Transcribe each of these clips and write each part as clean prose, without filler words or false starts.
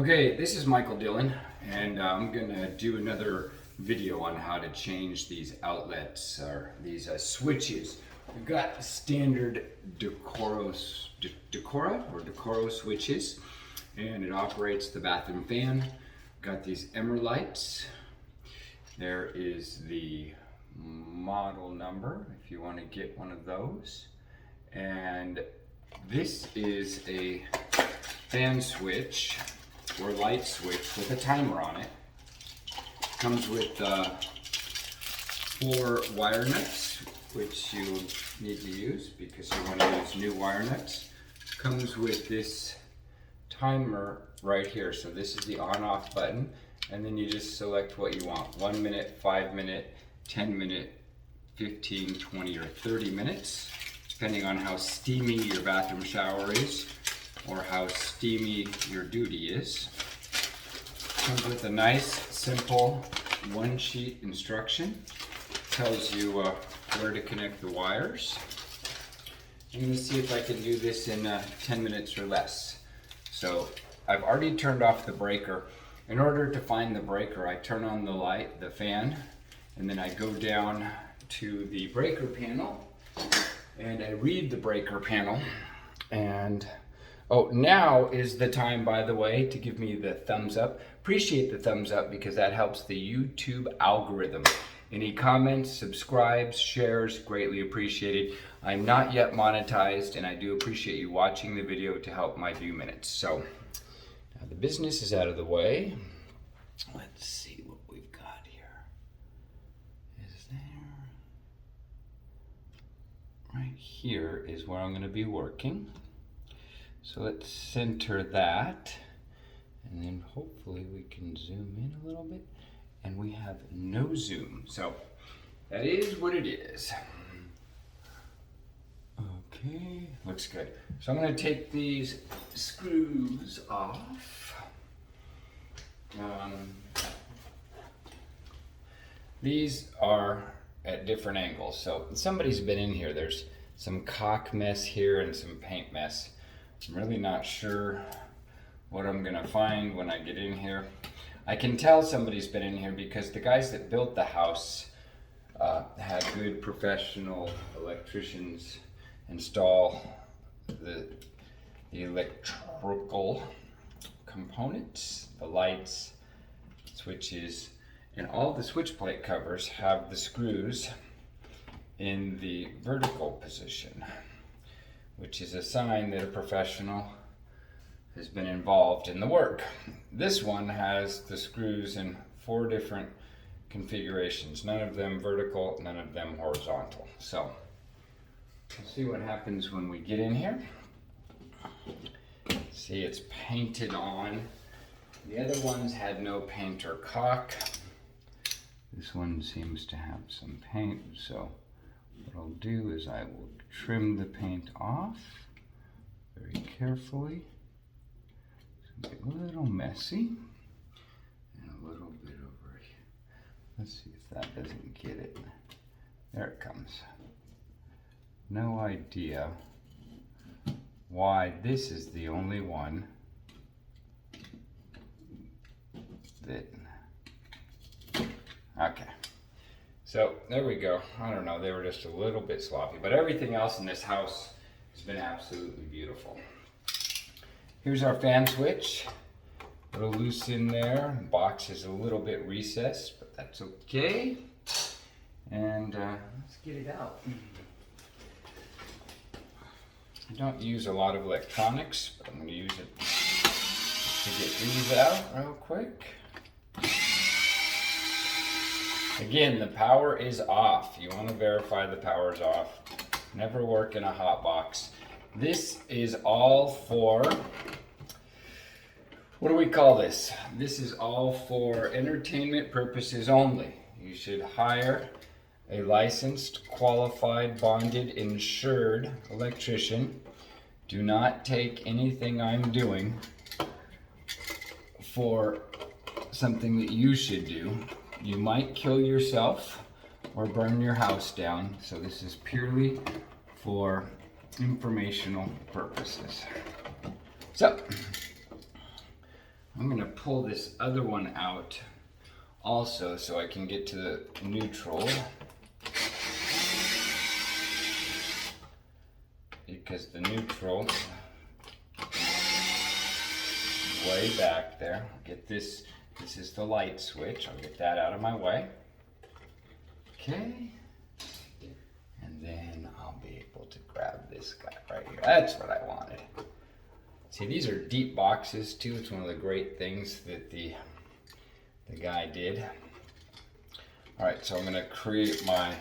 Okay, this is Michael Dillon, and I'm gonna do another video on how to change these outlets or these switches. We've got standard Decora switches, and it operates the bathroom fan. We've got these Enerlites. There is the model number if you want to get one of those, and this is a fan switch or light switch with a timer on it. Comes with 4 wire nuts, which you need to use because you want to use new wire nuts. Comes with this timer right here. So this is the on-off button, and then you just select what you want. 1 minute, 5 minute, 10 minute, 15, 20, or 30 minutes, depending on how steamy your bathroom shower is or how steamy your duty is. Comes with a nice, simple one-sheet instruction. Tells you where to connect the wires. I'm going to see if I can do this in 10 minutes or less. So I've already turned off the breaker. In order to find the breaker, I turn on the light, the fan, and then I go down to the breaker panel and I read the breaker panel. And oh, now is the time, by the way, to give me the thumbs up. Appreciate the thumbs up because that helps the YouTube algorithm. Any comments, subscribes, shares, greatly appreciated. I'm not yet monetized, and I do appreciate you watching the video to help my view minutes. So, now the business is out of the way. Let's see what we've got here. Is there? Right here is where I'm going to be working. So let's center that, and then hopefully we can zoom in a little bit, and we have no zoom. So that is what it is. Okay, looks good. So I'm going to take these screws off. These are at different angles. So somebody's been in here. There's some caulk mess here and some paint mess. I'm really not sure what I'm gonna find when I get in here. I can tell somebody's been in here because the guys that built the house had good professional electricians install the electrical components, the lights, switches, and all the switch plate covers have the screws in the vertical position, which is a sign that a professional has been involved in the work. This one has the screws in 4 different configurations, none of them vertical, none of them horizontal. So we'll see what happens when we get in here. See, it's painted on. The other ones had no paint or caulk. This one seems to have some paint, so what I'll do is I will trim the paint off very carefully. It's going to be a little messy and a little bit over here. Let's see if that doesn't get it. There it comes. No idea why this is the only one that... Okay. So there we go. I don't know, they were just a little bit sloppy, but everything else in this house has been absolutely beautiful. Here's our fan switch. A little loose in there. The box is a little bit recessed, but that's okay. And let's get it out. I don't use a lot of electronics, but I'm going to use it to get these out real quick. Again, the power is off. You want to verify the power's off. Never work in a hot box. This is all for, what do we call this? This is all for entertainment purposes only. You should hire a licensed, qualified, bonded, insured electrician. Do not take anything I'm doing for something that you should do. You might kill yourself or burn your house down. So this is purely for informational purposes. So I'm going to pull this other one out also so I can get to the neutral. Because the neutral is way back there. Get this, this is the light switch. I'll get that out of my way. Okay. And then I'll be able to grab this guy right here. That's what I wanted. See, these are deep boxes too. It's one of the great things that the guy did. All right, so I'm gonna create my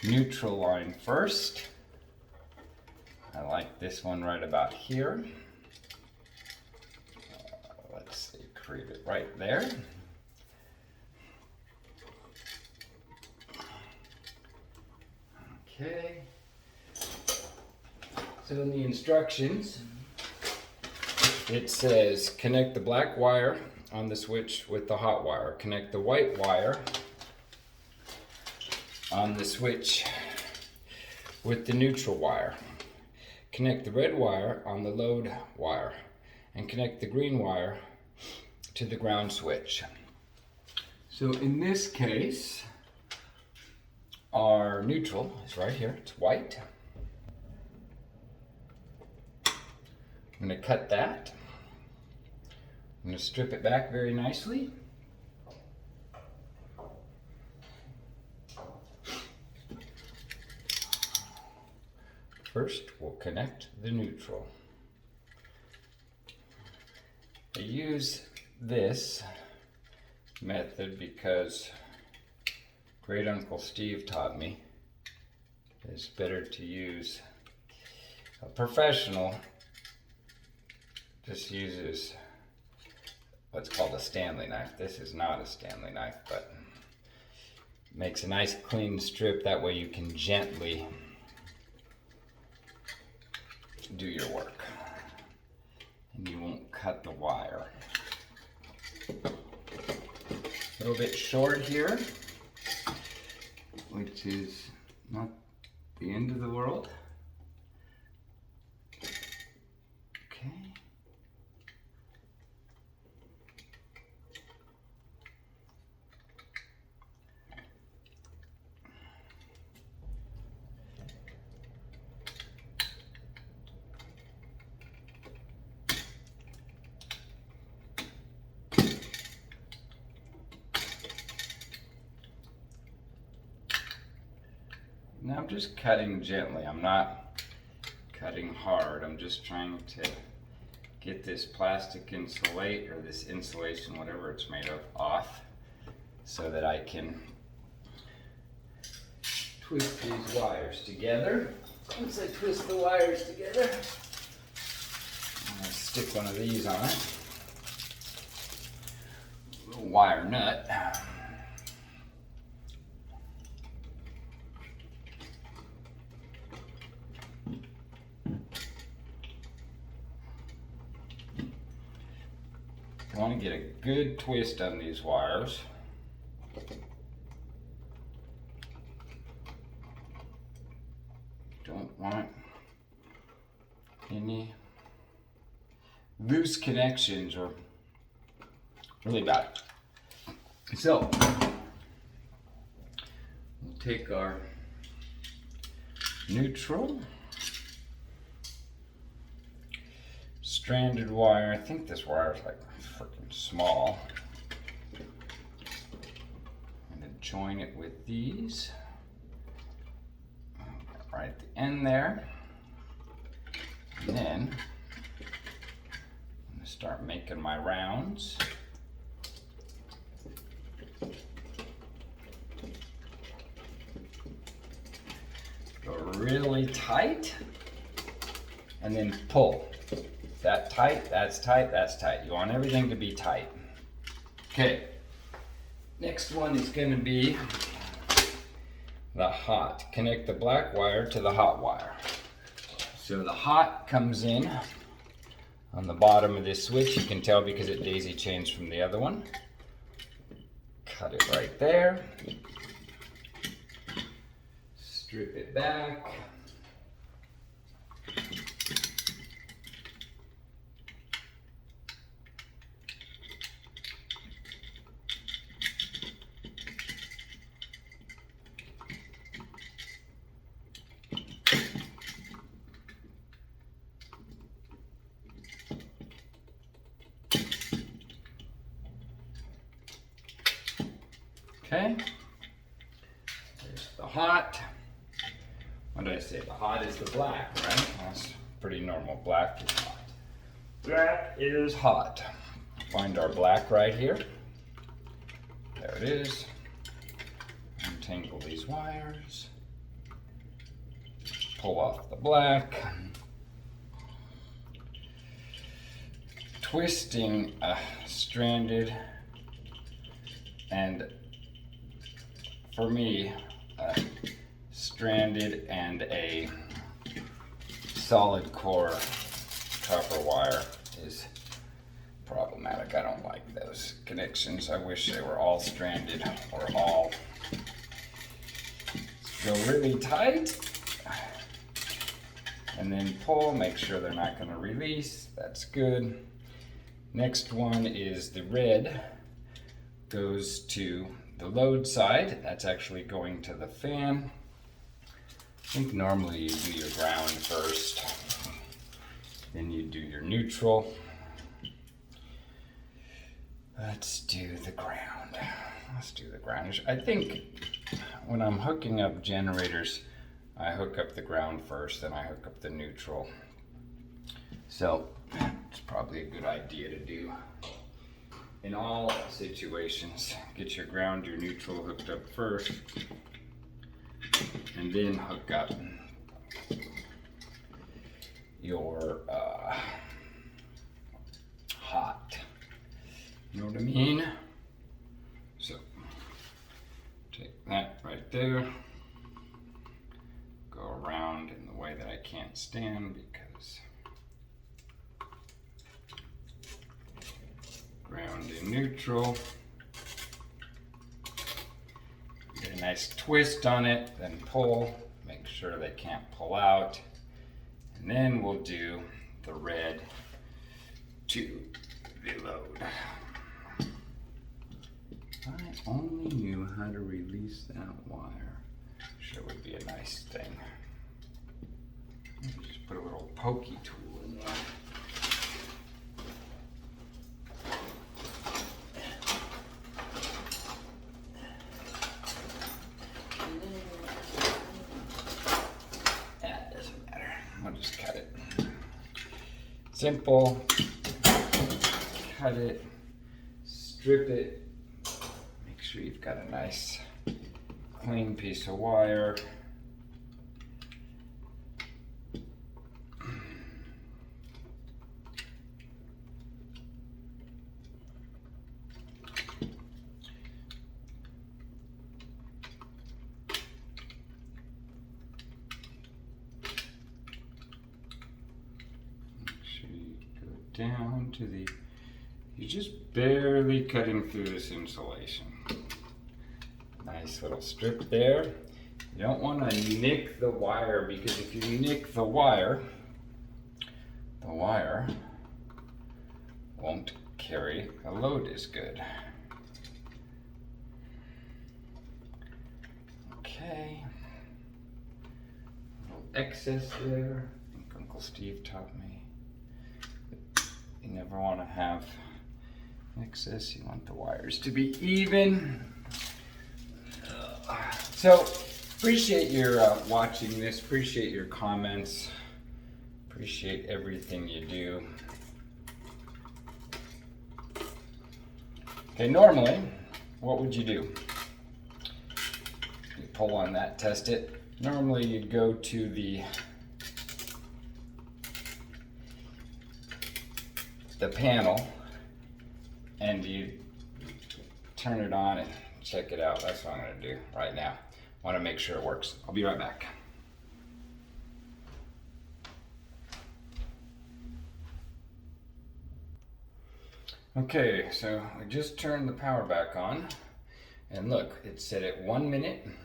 neutral line first. I like this one right about here. Let's see, create it right there. Okay. So in the instructions, it says connect the black wire on the switch with the hot wire. Connect the white wire on the switch with the neutral wire. Connect the red wire on the load wire. And connect the green wire to the ground switch. So in this case, our neutral is right here. It's white. I'm going to cut that. I'm going to strip it back very nicely. First, we'll connect the neutral. I use this method because Great Uncle Steve taught me it's better to use. A professional just uses what's called a Stanley knife. This is not a Stanley knife, but makes a nice clean strip. That way you can gently do your work and you won't cut the wire. A little bit short here, which is not the end of the world. Okay. Now I'm just cutting gently. I'm not cutting hard. I'm just trying to get this plastic insulate or this insulation, whatever it's made of, off so that I can twist these wires together. Once I twist the wires together, I'm going to stick one of these on it. A little wire nut. I want to get a good twist on these wires. Don't want any loose connections or really bad. So we'll take our neutral stranded wire. I think this wire is like freaking small. I'm going to join it with these right at the end there, and then I'm going to start making my rounds. Go really tight and then pull. That tight, that's tight, that's tight. You want everything to be tight. Okay, next one is going to be the hot. Connect the black wire to the hot wire. So the hot comes in on the bottom of this switch. You can tell because it daisy chains from the other one. Cut it right there. Strip it back. Okay, there's the hot. What did I say? The hot is the black, right? That's pretty normal. Black is hot. That is hot. Find our black right here. There it is. Untangle these wires. Pull off the black. Twisting a stranded and, for me, a stranded and a solid core copper wire is problematic. I don't like those connections. I wish they were all stranded or all go really tight. And then pull, make sure they're not going to release. That's good. Next one is the red. Goes to the load side. That's actually going to the fan. I think normally you do your ground first. Then you do your neutral. Let's do the ground. Let's do the ground. I think when I'm hooking up generators, I hook up the ground first, then I hook up the neutral. So it's probably a good idea to do in all situations. Get your ground, your neutral hooked up first, and then hook up your hot. You know what I mean? So take that right there. Go around in the way that I can't stand because ground in neutral. Get a nice twist on it, then pull. Make sure they can't pull out. And then we'll do the red to the load. If I only knew how to release that wire, sure would be a nice thing. Just put a little pokey tool in there. That doesn't matter. I'll just cut it. Simple. Cut it. Strip it. Make sure you've got a nice clean piece of wire. Make sure you go down to the, you're just barely cutting through this insulation. Nice little strip there. You don't want to nick the wire, because if you nick the wire won't carry a load as good. Okay. A little excess there. I think Uncle Steve taught me. You never want to have excess. You want the wires to be even. So, appreciate your watching this, appreciate your comments, appreciate everything you do. Okay, normally, what would you do? You pull on that, test it. Normally you'd go to the panel and you turn it on and check it out. That's what I'm going to do right now. I want to make sure it works. I'll be right back. Okay, so I just turned the power back on, and look, it's set at 1 minute. And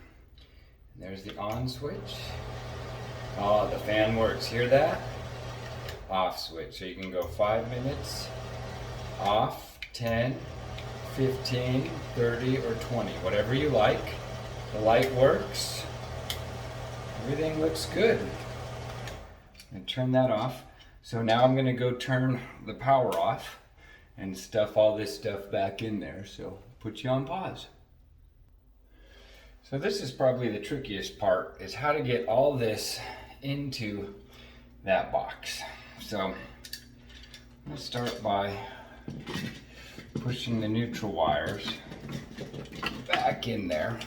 there's the on switch. Oh, the fan works. Hear that? Off switch. So you can go 5 minutes, off, 10, 15, 30, or 20, whatever you like. The light works. Everything looks good. And turn that off. So now I'm going to go turn the power off and stuff all this stuff back in there. So put you on pause. So this is probably the trickiest part, is how to get all this into that box. So let's start by pushing the neutral wires back in there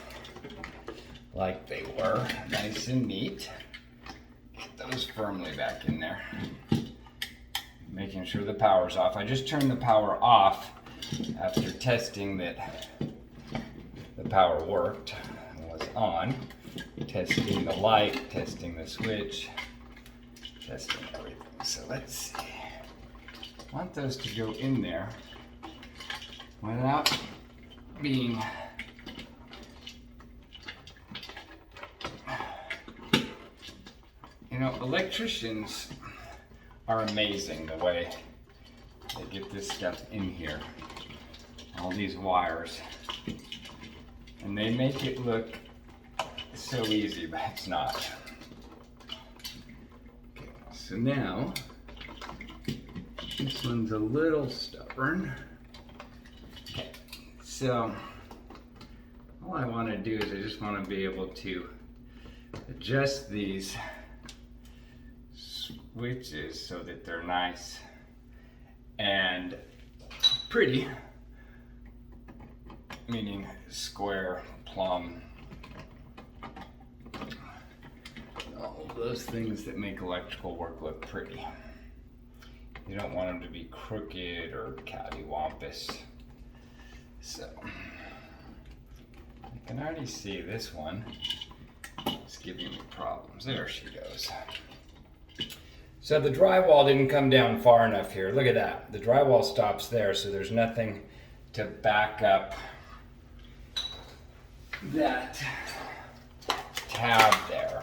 like they were, nice and neat. Get those firmly back in there. Making sure the power's off. I just turned the power off after testing that the power worked and was on. Testing the light, testing the switch, testing everything. So let's see. I want those to go in there without being electricians are amazing the way they get this stuff in here. All these wires. And they make it look so easy, but it's not. Okay, so now, this one's a little stubborn. Okay, so all I want to do is I just want to be able to adjust these switches so that they're nice and pretty, meaning square, plumb, all those things that make electrical work look pretty. You don't want them to be crooked or cattywampus. So I can already see this one is giving me problems. There she goes. So the drywall didn't come down far enough here. Look at that. The drywall stops there, so there's nothing to back up that tab there.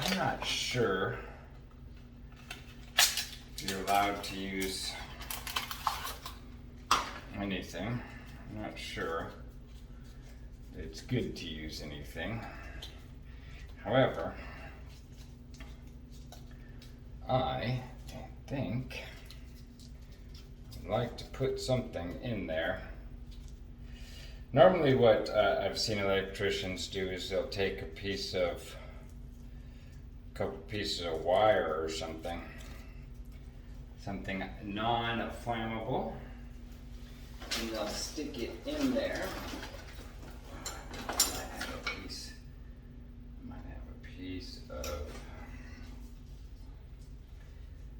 I'm not sure if you're allowed to use anything. I'm not sure that it's good to use anything. However, I think I'd like to put something in there. Normally what I've seen electricians do is they'll take a couple pieces of wire or something non-flammable, and they'll stick it in there. I might have a piece of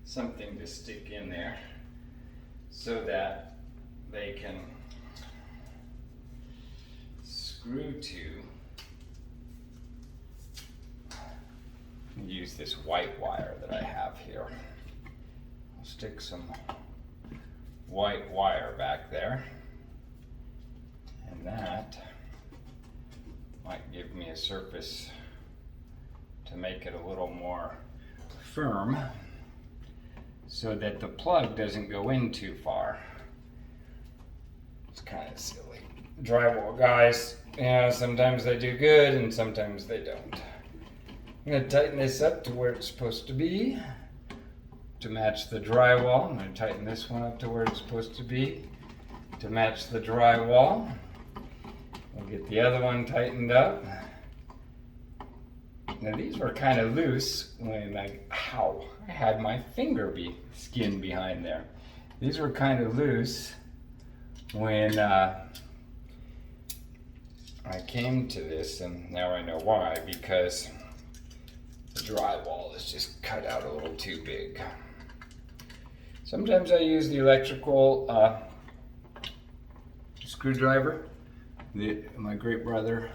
something to stick in there so that they can screw to. Use this white wire that I have here. I'll stick some white wire back there, and that might give me a surface to make it a little more firm, so that the plug doesn't go in too far. It's kind of silly. Drywall guys, yeah, sometimes they do good and sometimes they don't. I'm going to tighten this up to where it's supposed to be to match the drywall. I'm going to tighten this one up to where it's supposed to be to match the drywall. We'll get the other one tightened up. Now these were kind of loose when I had my finger skin behind there. These were kind of loose when I came to this, and now I know why, because the drywall is just cut out a little too big. Sometimes I use the electrical screwdriver that my great brother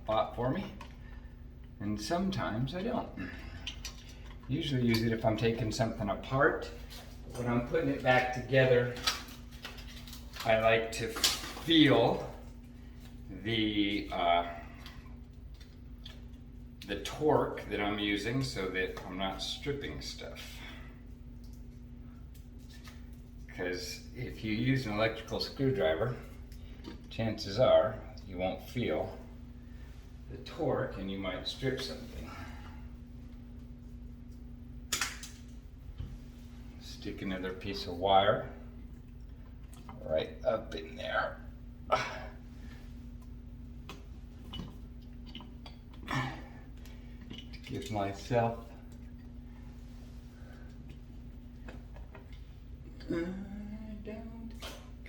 bought for me, and sometimes I don't. Usually use it if I'm taking something apart. When I'm putting it back together, I like to feel the torque that I'm using so that I'm not stripping stuff. Because if you use an electrical screwdriver, chances are you won't feel the torque and you might strip something. Stick another piece of wire right up in there. give myself don't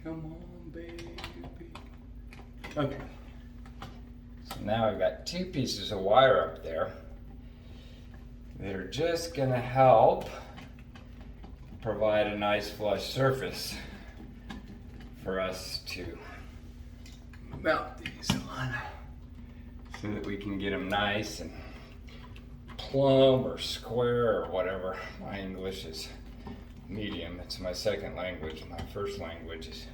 come on, baby. Okay. So now I've got 2 pieces of wire up there that are just gonna help provide a nice flush surface for us to mount these on so that we can get them nice and plumb or square or whatever. My English is medium. It's my second language. My first language is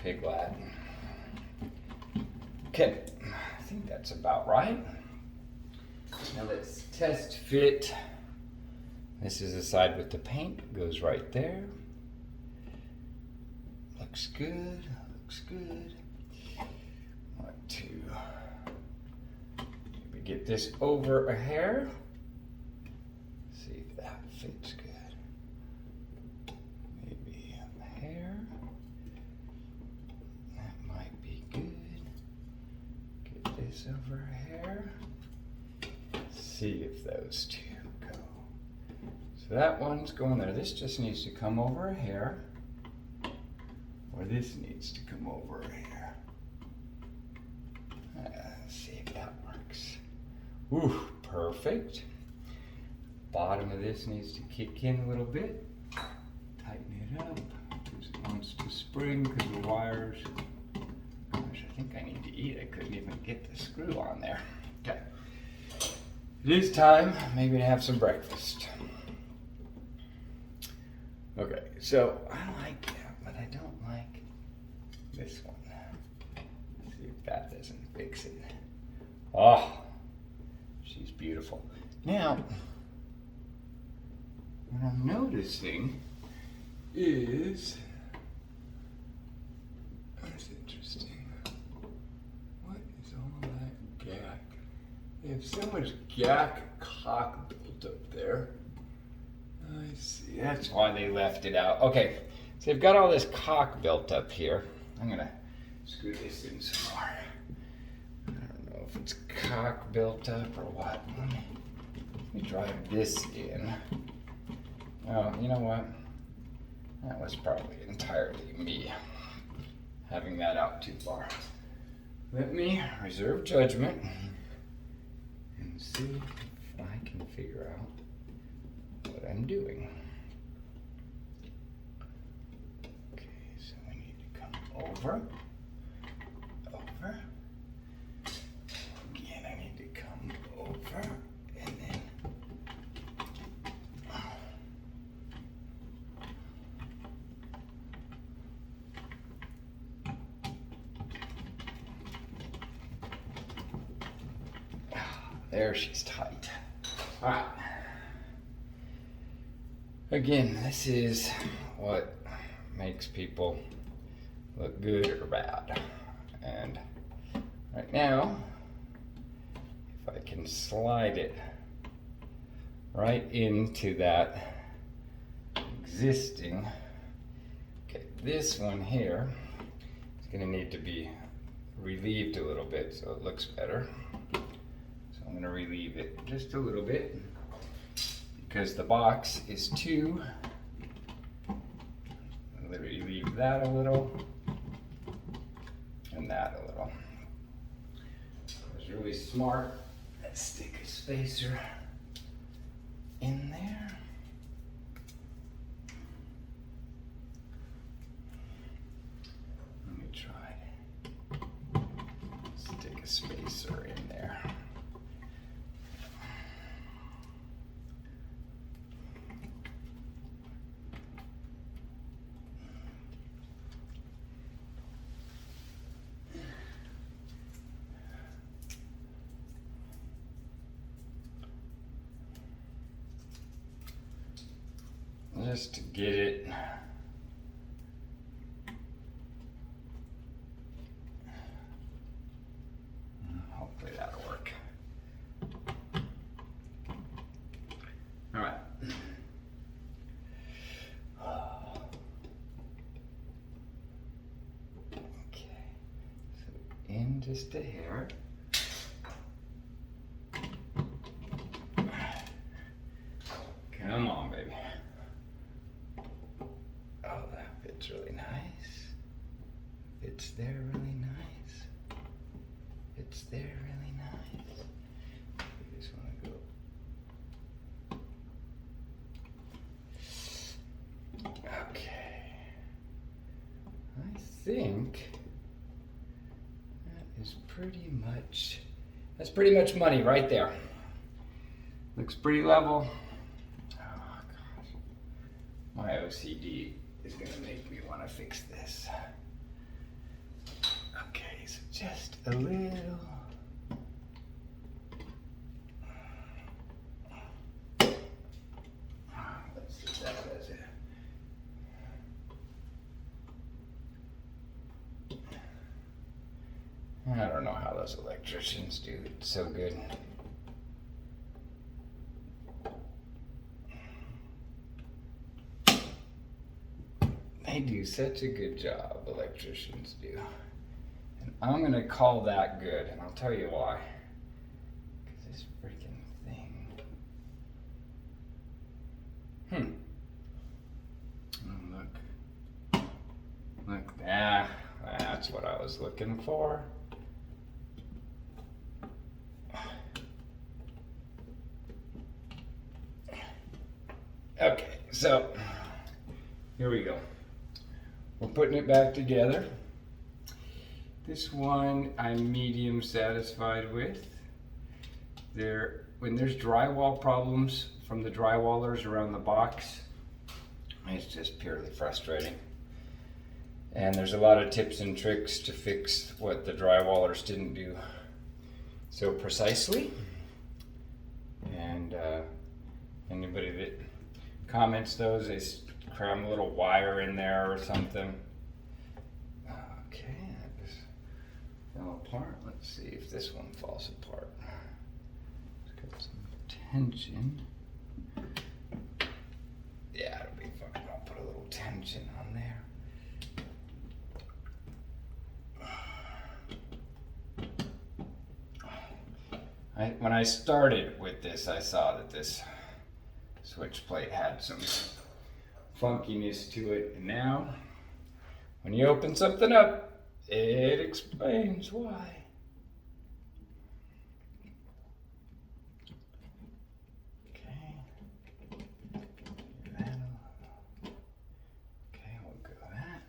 Pig Latin. Okay, I think that's about right. Now let's test fit. This is the side with the paint. Goes right there. Looks good. Looks good. Want to maybe get this over a hair. See if that fits good. Maybe a hair. That might be good. Get this over a hair. See if those 2 go. So that one's going there. This just needs to come over a hair. Or this needs to come over a hair. Let's see if that works. Ooh, perfect. Bottom of this needs to kick in a little bit. Tighten it up. It wants to spring because the wires. Gosh, I think I need to eat. I couldn't even get the screw on there. Okay. It is time maybe to have some breakfast. Okay, so I like that, but I don't like this one. Let's see if that doesn't fix it. Oh, she's beautiful. Now, what I'm noticing is, that's interesting. What is all that gack? They have so much gack cock built up there. I see, that's why they left it out. Okay, so they've got all this cock built up here. I'm gonna screw this in some more. I don't know if it's cock built up or what. Let me drive this in. Oh, you know what? That was probably entirely me having that out too far. Let me reserve judgment and see if I can figure out what I'm doing. Okay, so we need to come over. Again, I need to come over and then there, she's tight. All right. Again, this is what makes people look good or bad. And right now, if I can slide it right into that existing, okay, this one here is going to need to be relieved a little bit so it looks better. So I'm going to relieve it just a little bit, because the box is 2. Let me leave that a little and that a little. I was really smart. Let's stick a spacer in there. Let me try. Stick a spacer in there. Just to get it hopefully that'll work. All right. Okay, so in just a hair. fits really nice. Fits there really nice. Fits there really nice. We just want to go. Okay. I think that is that's pretty much money right there. Looks pretty level. Oh gosh. My OCD is gonna make me want to fix this. Okay, so just a little. Let's see if that does it. I don't know how those electricians do it so good. They do such a good job, electricians do. And I'm gonna call that good, and I'll tell you why. Because this freaking thing. Oh, look, that's what I was looking for. Okay, so here we go. We're putting it back together. This one I'm medium satisfied with. When there's drywall problems from the drywallers around the box, it's just purely frustrating. And there's a lot of tips and tricks to fix what the drywallers didn't do so precisely. And anybody that comments those, they cram a little wire in there or something. Okay, that just fell apart. Let's see if this one falls apart. It's got some tension. Yeah, it'll be fine. I'll put a little tension on there. When I started with this, I saw that this switch plate had some funkiness to it, and now when you open something up, it explains why. Okay, we'll go that.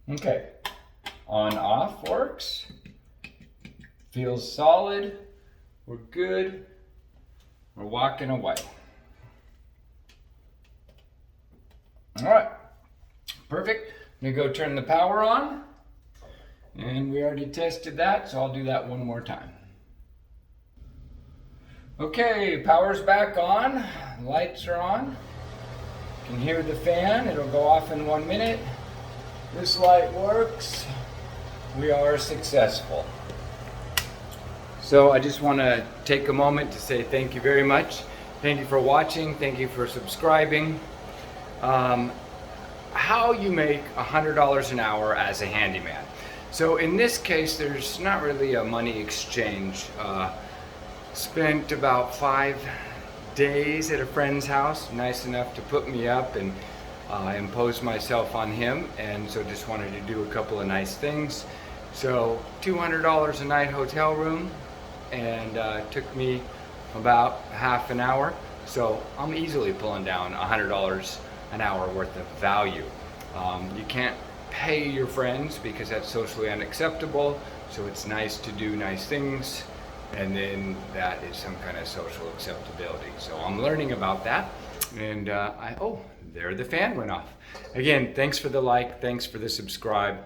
Okay, on off works, feels solid, we're good, we're walking away. All right, perfect. I'm gonna go turn the power on, and we already tested that, so I'll do that one more time. Okay, power's back on, lights are on. You can hear the fan, it'll go off in 1 minute. This light works. We are successful. So I just want to take a moment to say thank you very much. Thank you for watching. Thank you for subscribing. How you make $100 an hour as a handyman. So in this case, there's not really a money exchange. Spent about 5 days at a friend's house, nice enough to put me up and imposed myself on him, and so just wanted to do a couple of nice things. So $200 a night hotel room, and took me about half an hour. So I'm easily pulling down $100 an hour worth of value. You can't pay your friends because that's socially unacceptable, so it's nice to do nice things, and then that is some kind of social acceptability. So I'm learning about that, and oh, there the fan went off. Again, thanks for the like, thanks for the subscribe.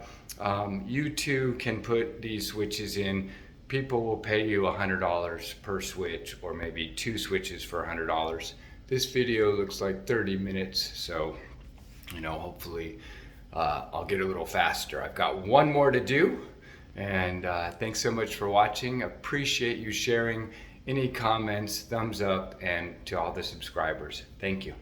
You too can put these switches in. People will pay you $100 per switch, or maybe 2 switches for $100. This video looks like 30 minutes, so hopefully I'll get a little faster. I've got one more to do, And thanks so much for watching. Appreciate you sharing. Any comments, thumbs up, and to all the subscribers. Thank you.